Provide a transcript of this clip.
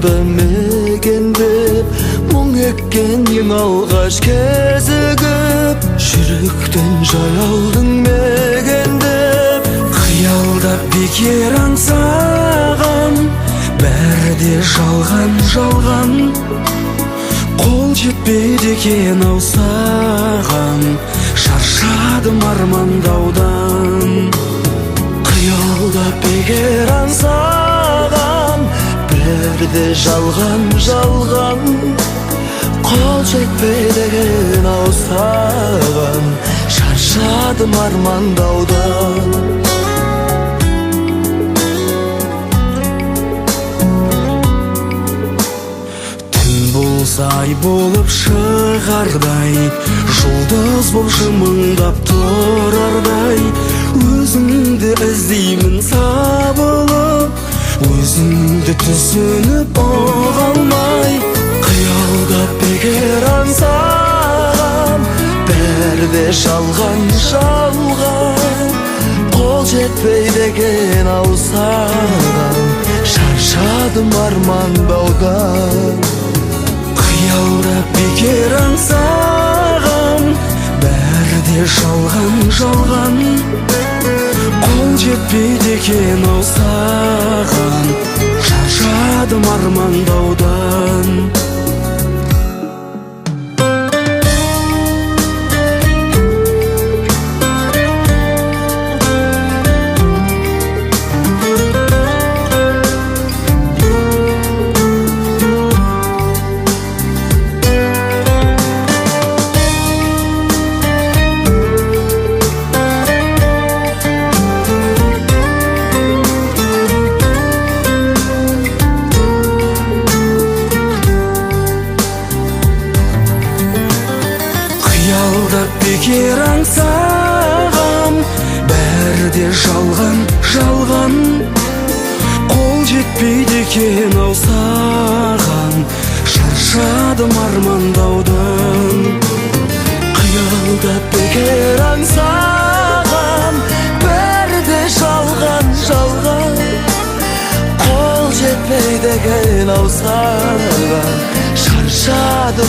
қиялда мекендеп мұң еккенің алғаш кезігіп жүректен жай алдың мекендеп қиялдап бекер аңсаған бәрі де жалған жалған қол жетпейді екен ау саған шаршадым армандаудан қиялдап бекер аңсаған бәрі де жалған жалған қол жетпейді екен ау саған шаршадым армандаудан ай болып шығардай жұлдыз болып жымыңдап тұрардай өзіңді іздеймін сабылып өзіңді түсініп оға алмай қиялдап бекер аңсаған бәрі де жалған жалған қол жетпейді екен ау саған шаршадым армандаудан қиялдап бекер аңсаған бәрі де жалған жалған қол жетпейді екен ау саған шаршадым армандаудан қиялдап бекер аңсаған бәрі де жалған жалған қол жетпейді екен ау саған шаршадым армандаудан қиялдап бекер аңсаған бәрі де жалған жалған қол жетпейді екен ау саған шаршадым